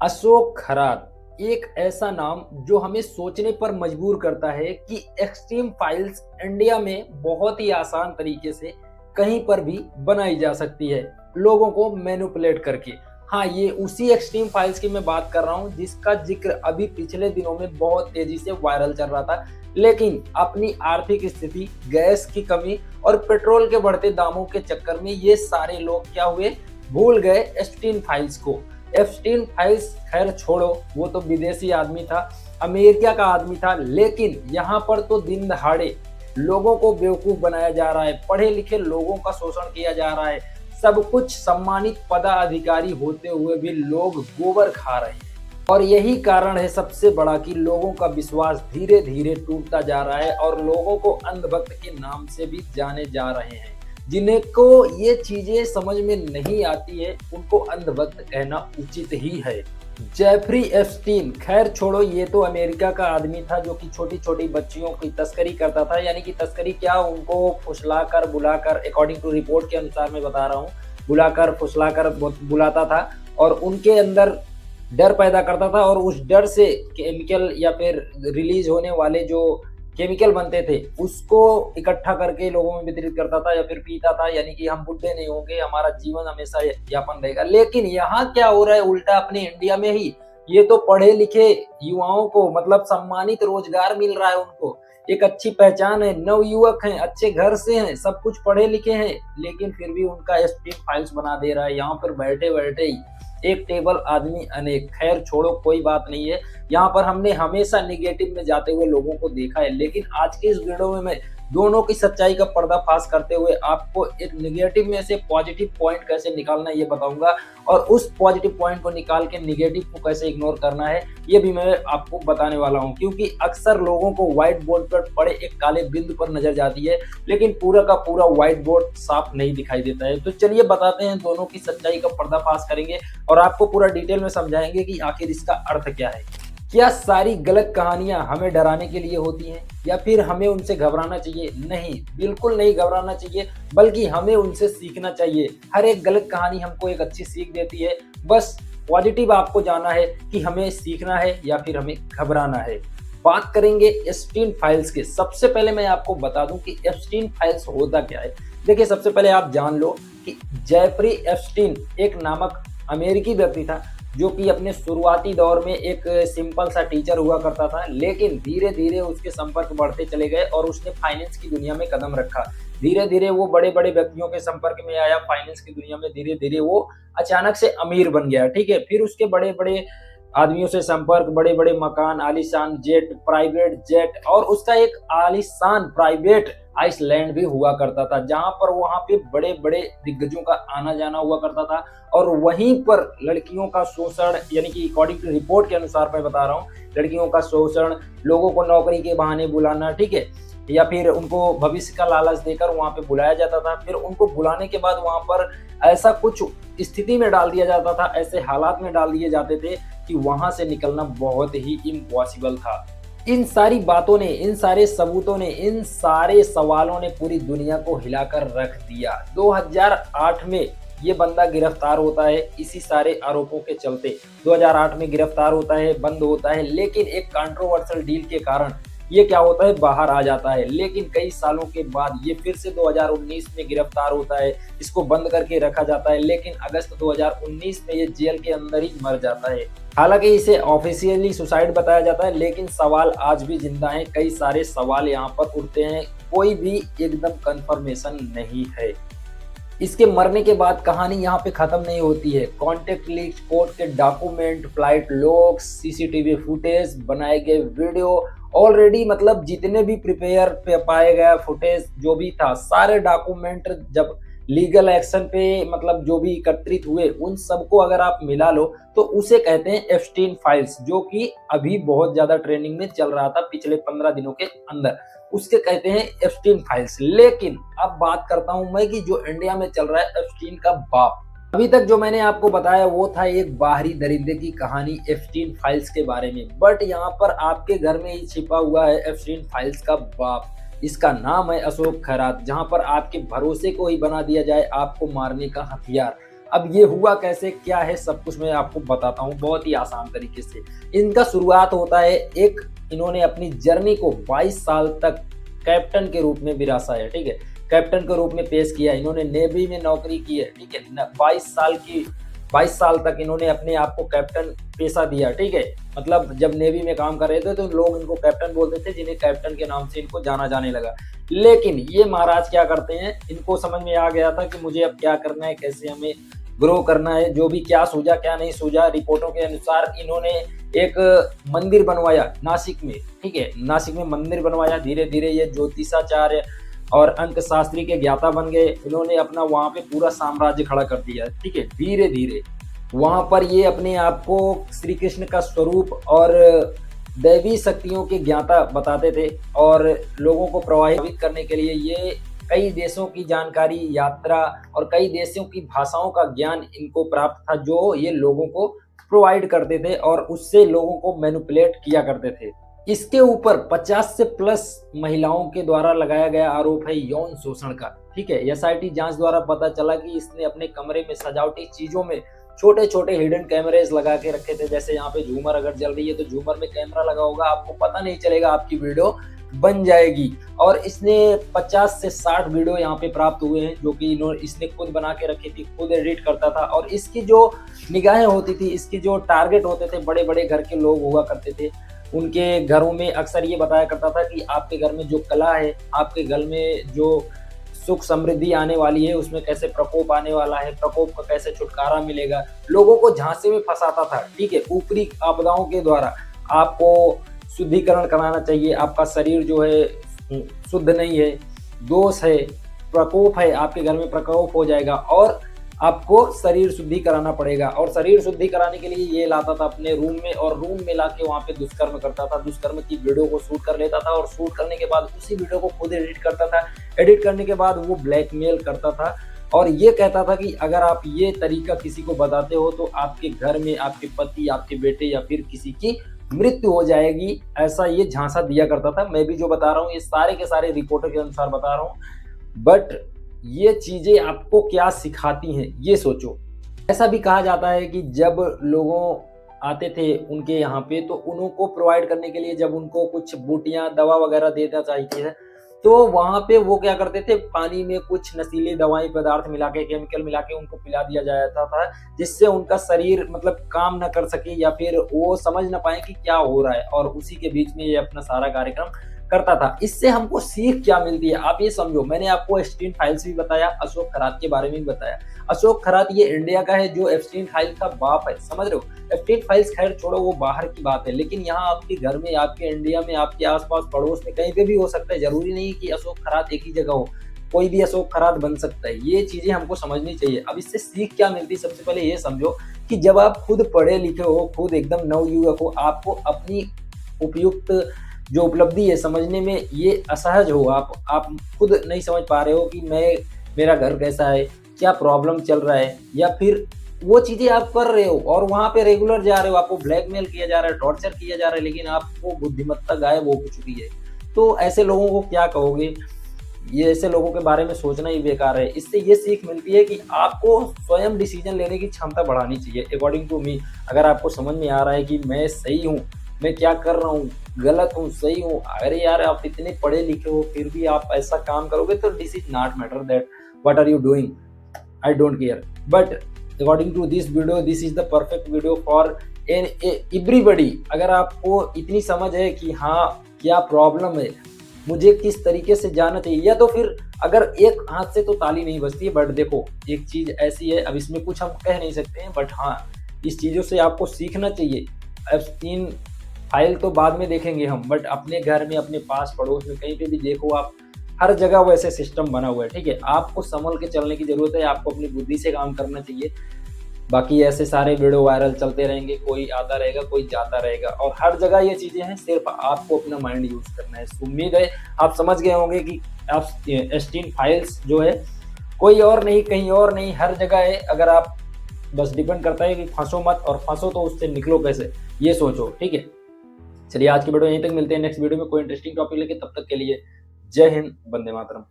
अशोक खरात एक ऐसा नाम जो हमें सोचने पर मजबूर करता है कि एक्सट्रीम फाइल्स इंडिया में बहुत ही आसान तरीके से कहीं पर भी बनाई जा सकती है, लोगों को मैनिपुलेट करके। हाँ, ये उसी एक्सट्रीम फाइल्स की मैं बात कर रहा हूँ जिसका जिक्र अभी पिछले दिनों में बहुत तेजी से वायरल चल रहा था। लेकिन अपनी आर्थिक स्थिति, गैस की कमी और पेट्रोल के बढ़ते दामों के चक्कर में ये सारे लोग क्या हुए, भूल गए एप्स्टीन फाइल्स को। एप्स्टीन फाइल्स खैर छोड़ो, वो तो विदेशी आदमी था, अमेरिका का आदमी था, लेकिन यहाँ पर तो दिन दहाड़े लोगों को बेवकूफ बनाया जा रहा है, पढ़े लिखे लोगों का शोषण किया जा रहा है। सब कुछ सम्मानित पदाधिकारी होते हुए भी लोग गोबर खा रहे हैं। और यही कारण है सबसे बड़ा कि लोगों का विश्वास धीरे धीरे टूटता जा रहा है और लोगों को अंधभक्त के नाम से भी जाने जा रहे हैं। जिन्हें को ये चीजें समझ में नहीं आती है उनको अंधभक्त कहना उचित ही है। जेफरी एप्स्टीन, खैर छोड़ो, ये तो अमेरिका का आदमी था जो कि छोटी छोटी बच्चियों की तस्करी करता था। यानी कि तस्करी क्या, उनको फुसलाकर बुलाकर, अकॉर्डिंग टू रिपोर्ट के अनुसार मैं बता रहा हूँ, बुलाकर फुसलाकर बुलाता था और उनके अंदर डर पैदा करता था और उस डर से केमिकल या फिर रिलीज होने वाले जो केमिकल बनते थे उसको इकट्ठा करके लोगों में वितरित करता था या फिर पीता था। यानी कि हम बुढ़े नहीं होंगे, हमारा जीवन हमेशा यापन रहेगा। लेकिन यहाँ क्या हो रहा है उल्टा, अपने इंडिया में ही ये तो पढ़े लिखे युवाओं को मतलब सम्मानित रोजगार मिल रहा है, उनको एक अच्छी पहचान है, नवयुवक हैं, अच्छे घर से हैं, सब कुछ पढ़े लिखे हैं, लेकिन फिर भी उनका एप्स्टीन फाइल्स बना दे रहा है। यहाँ पर बैठे बैठे ही एक टेबल आदमी अनेक। खैर छोड़ो, कोई बात नहीं है। यहाँ पर हमने हमेशा निगेटिव में जाते हुए लोगों को देखा है, लेकिन आज के इस वीडियो में मैं दोनों की सच्चाई का पर्दाफाश करते हुए आपको एक निगेटिव में से पॉजिटिव पॉइंट कैसे निकालना है ये बताऊंगा, और उस पॉजिटिव पॉइंट को निकाल के निगेटिव को कैसे इग्नोर करना है ये भी मैं आपको बताने वाला हूं। क्योंकि अक्सर लोगों को व्हाइट बोर्ड पर पड़े एक काले बिंदु पर नजर जाती है, लेकिन पूरा का पूरा व्हाइट बोर्ड साफ नहीं दिखाई देता है। तो चलिए बताते हैं, दोनों की सच्चाई का पर्दाफाश करेंगे और आपको पूरा डिटेल में समझाएंगे कि आखिर इसका अर्थ क्या है। क्या सारी गलत कहानियां हमें डराने के लिए होती हैं या फिर हमें उनसे घबराना चाहिए? नहीं, बिल्कुल नहीं घबराना चाहिए, बल्कि हमें उनसे सीखना चाहिए। हर एक गलत कहानी हमको एक अच्छी सीख देती है। बस पॉजिटिव आपको जाना है कि हमें सीखना है या फिर हमें घबराना है। बात करेंगे एप्स्टीन फाइल्स के। सबसे पहले मैं आपको बता दूं कि एप्स्टीन फाइल्स होता क्या है। देखिए, सबसे पहले आप जान लो कि जेफरी एप्स्टीन एक नामक अमेरिकी व्यक्ति था जो कि अपने शुरुआती दौर में एक सिंपल सा टीचर हुआ करता था, लेकिन धीरे धीरे उसके संपर्क बढ़ते चले गए और उसने फाइनेंस की दुनिया में कदम रखा। धीरे धीरे वो बड़े बड़े व्यक्तियों के संपर्क में आया फाइनेंस की दुनिया में, धीरे धीरे वो अचानक से अमीर बन गया। ठीक है, फिर उसके बड़े बड़े आदमियों से संपर्क, बड़े बड़े मकान, आलीशान जेट, प्राइवेट जेट, और उसका एक आलीशान प्राइवेट आइसलैंड भी हुआ करता था जहां पर वहां पे बड़े बड़े दिग्गजों का आना जाना हुआ करता था। और वहीं पर लड़कियों का शोषण, यानी कि अकॉर्डिंग टू रिपोर्ट के अनुसार मैं बता रहा हूँ, लड़कियों का शोषण, लोगों को नौकरी के बहाने बुलाना, ठीक है, या फिर उनको भविष्य का लालच देकर वहां पे बुलाया जाता था। फिर उनको बुलाने के बाद वहां पर ऐसा कुछ स्थिति में डाल दिया जाता था, ऐसे हालात में डाल दिए जाते थे कि वहां से निकलना बहुत ही इम्पॉसिबल था। इन सारी बातों ने, इन सारे सबूतों ने, इन सारे सवालों ने पूरी दुनिया को हिलाकर रख दिया। 2008 में ये बंदा गिरफ्तार होता है इसी सारे आरोपों के चलते। 2008 में गिरफ्तार होता है, बंद होता है, लेकिन एक कंट्रोवर्शियल डील के कारण ये क्या होता है, बाहर आ जाता है। लेकिन कई सालों के बाद ये फिर से 2019 में गिरफ्तार होता है, इसको बंद करके रखा जाता है, लेकिन अगस्त 2019 में ये जेल के अंदर ही मर जाता है। हालांकि इसे ऑफिशियली सुसाइड बताया जाता है, लेकिन सवाल आज भी जिंदा हैं। कई सारे सवाल यहाँ पर उठते हैं, कोई भी एकदम कंफर्मेशन नहीं है। इसके मरने के बाद कहानी यहाँ पे खत्म नहीं होती है। कॉन्टेक्ट लिस्ट, कोर्ट के document, flight logs, CCTV footage, बनाए गए वीडियो, ऑलरेडी मतलब जितने भी प्रिपेयर पे पाए गए फुटेज जो भी था, सारे डॉक्यूमेंट जब लीगल एक्शन पे मतलब जो भी एकत्रित हुए उन सबको अगर आप मिला लो तो उसे कहते हैं एप्स्टीन फाइल्स, जो कि अभी बहुत ज्यादा ट्रेंडिंग में चल रहा था पिछले 15 दिनों के अंदर, उसके कहते हैं एप्स्टीन फाइल्स। लेकिन अब बात करता हूं मैं कि जो इंडिया में चल रहा है एप्स्टीन का बाप। अभी तक जो मैंने आपको बताया वो था एक बाहरी दरिंदे की कहानी एप्स्टीन फाइल्स के बारे में, बट यहाँ पर आपके घर में ही छिपा हुआ है एप्स्टीन फाइल्स का बाप। इसका नाम है अशोक खैरात, जहां पर आपके भरोसे को ही बना दिया जाए आपको मारने का हथियार। अब ये हुआ कैसे, क्या है, सब कुछ मैं आपको बताता हूँ बहुत ही आसान तरीके से। इनका शुरुआत होता है इन्होंने अपनी जर्नी को 22 साल तक कैप्टन के रूप में विरासा है, ठीक है, कैप्टन के रूप में पेश किया। इन्होंने नेवी में नौकरी की है, ठीक है, 22 साल तक इन्होंने अपने आप को कैप्टन पेशा दिया, ठीक है। मतलब जब नेवी में काम कर रहे थे तो लोग इनको कैप्टन बोलते थे, जिन्हें कैप्टन के नाम से इनको जाना जाने लगा। लेकिन ये महाराज क्या करते हैं, इनको समझ में आ गया था कि मुझे अब क्या करना है, कैसे हमें ग्रो करना है, जो भी क्या सूझा क्या नहीं सूझा। रिपोर्टों के अनुसार इन्होंने एक मंदिर बनवाया नासिक में, ठीक है, नासिक में मंदिर बनवाया। धीरे धीरे ये ज्योतिषाचार्य और अंक शास्त्री के ज्ञाता बन गए। इन्होंने अपना वहां पे पूरा साम्राज्य खड़ा कर दिया, ठीक है। धीरे धीरे वहां पर ये अपने आप को श्री कृष्ण का स्वरूप और दैवी शक्तियों के ज्ञाता बताते थे, और लोगों को प्रभावित करने के लिए ये कई देशों की जानकारी, यात्रा और कई देशों की भाषाओं का ज्ञान इनको प्राप्त था, जो ये लोगों को प्रोवाइड करते थे और उससे लोगों को मैनिपुलेट किया करते थे। इसके ऊपर 50 से प्लस महिलाओं के द्वारा लगाया गया आरोप है यौन शोषण का, ठीक है। एसआईटी जांच द्वारा पता चला कि इसने अपने कमरे में सजावटी चीजों में छोटे छोटे हिडन कैमरेज लगा के रखे थे। जैसे यहाँ पे झूमर अगर जल रही है तो झूमर में कैमरा लगा होगा, आपको पता नहीं चलेगा, आपकी वीडियो बन जाएगी। और इसने 50 से 60 वीडियो यहाँ पे प्राप्त हुए हैं, जो कि इसने खुद बना के रखी थी, खुद एडिट करता था। और इसकी जो निगाहें होती थी, इसकी जो टारगेट होते थे, बड़े बड़े घर के लोग हुआ करते थे। उनके घरों में अक्सर ये बताया करता था कि आपके घर में जो कला है, आपके घर में जो सुख समृद्धि आने वाली है, उसमें कैसे प्रकोप आने वाला है, प्रकोप का कैसे छुटकारा मिलेगा। लोगों को झांसे में फंसाता था, ठीक है। ऊपरी आपदाओं के द्वारा आपको शुद्धिकरण कराना चाहिए, आपका शरीर जो है शुद्ध नहीं है, दोष है, प्रकोप है, आपके घर में प्रकोप हो जाएगा और आपको शरीर शुद्धि कराना पड़ेगा। और शरीर शुद्धि कराने के लिए ये लाता था अपने रूम में, और रूम में लाके वहां पे दुष्कर्म करता था। दुष्कर्म की वीडियो को शूट कर लेता था और शूट करने के बाद उसी वीडियो को खुद एडिट करता था। एडिट करने के बाद वो ब्लैकमेल करता था और ये कहता था कि अगर आप ये तरीका किसी को बताते हो तो आपके घर में आपके पति, आपके बेटे या फिर किसी की मृत्यु हो जाएगी। ऐसा ये झांसा दिया करता था। मैं भी जो बता रहा हूँ ये सारे के सारे रिपोर्टर के अनुसार बता रहा हूँ। बट ये चीजें आपको क्या सिखाती हैं, ये सोचो। ऐसा भी कहा जाता है कि जब लोगों आते थे उनके यहाँ पे, तो उनको प्रोवाइड करने के लिए जब उनको कुछ बूटियां, दवा वगैरह देना चाहिए है, तो वहां पे वो क्या करते थे, पानी में कुछ नशीले दवाई पदार्थ मिला के, केमिकल मिला के उनको पिला दिया जाता था, जिससे उनका शरीर मतलब काम न कर सके या फिर वो समझ ना पाए कि क्या हो रहा है। और उसी के बीच में ये अपना सारा कार्यक्रम करता था। इससे हमको सीख क्या मिलती है, आप ये समझो। मैंने आपको एप्स्टीन फाइल्स भी बताया, अशोक खरात के बारे में भी बताया। अशोक खरात ये इंडिया का है जो एप्स्टीन फाइल्स का बाप है, समझ रहे हो। एप्स्टीन फाइल्स खैर छोड़ो, वो बाहर की बात है, लेकिन यहाँ आपके घर में, आपके इंडिया में, आपके आसपास पड़ोस में कहीं पे भी हो सकता है। जरूरी नहीं कि अशोक खरात एक ही जगह हो, कोई भी अशोक खरात बन सकता है। ये चीजें हमको समझनी चाहिए। अब इससे सीख क्या मिलती है, सबसे पहले ये समझो कि जब आप खुद पढ़े लिखे हो, खुद एकदम नवयुवक हो, आपको अपनी उपयुक्त जो उपलब्धि है समझने में ये असहज हो, आप खुद नहीं समझ पा रहे हो कि मेरा घर कैसा है, क्या प्रॉब्लम चल रहा है, या फिर वो चीजें आप कर रहे हो और वहां पे रेगुलर जा रहे हो, आपको ब्लैकमेल किया जा रहा है, टॉर्चर किया जा रहा है, लेकिन आपको बुद्धिमत्ता गायब हो चुकी है। तो ऐसे लोगों को क्या कहोगे, ये ऐसे लोगों के बारे में सोचना ही बेकार है। इससे ये सीख मिलती है कि आपको स्वयं डिसीजन लेने की क्षमता बढ़ानी चाहिए। अकॉर्डिंग टू मी, अगर आपको समझ में आ रहा है कि मैं सही हूँ, मैं क्या कर रहा हूँ, गलत हूँ, सही हूँ, अरे यार आप इतने पढ़े लिखे हो फिर भी आप ऐसा काम करोगे, तो this is not matter that what are you doing, I don't care. But according to this video, this is the perfect video for everybody. अगर आपको इतनी समझ है कि हाँ क्या प्रॉब्लम है, मुझे किस तरीके से जाना चाहिए, या तो फिर अगर एक हाथ से तो ताली नहीं बजती है। बट देखो एक चीज ऐसी है, अब इसमें कुछ हम कह नहीं सकते हैं, बट हाँ इस चीजों से आपको सीखना चाहिए। एप्स्टीन फाइल तो बाद में देखेंगे हम, बट अपने घर में, अपने पास पड़ोस में कहीं पे भी देखो आप, हर जगह वैसे सिस्टम बना हुआ है, ठीक है। आपको संभल के चलने की जरूरत है, आपको अपनी बुद्धि से काम करना चाहिए। बाकी ऐसे सारे वीडियो वायरल चलते रहेंगे, कोई आता रहेगा, कोई जाता रहेगा, और हर जगह ये चीजें हैं, सिर्फ आपको अपना माइंड यूज करना है। उम्मीद है आप समझ गए होंगे कि एप्स्टीन फाइल्स जो है कोई और नहीं, कहीं और नहीं, हर जगह है। अगर आप बस डिपेंड करता है कि फंसो मत, और फंसो तो उससे निकलो कैसे, ये सोचो, ठीक है। चलिए आज की वीडियो यहीं तक, मिलते हैं नेक्स्ट वीडियो में कोई इंटरेस्टिंग टॉपिक लेके। तब तक के लिए जय हिंद, वंदे मातरम।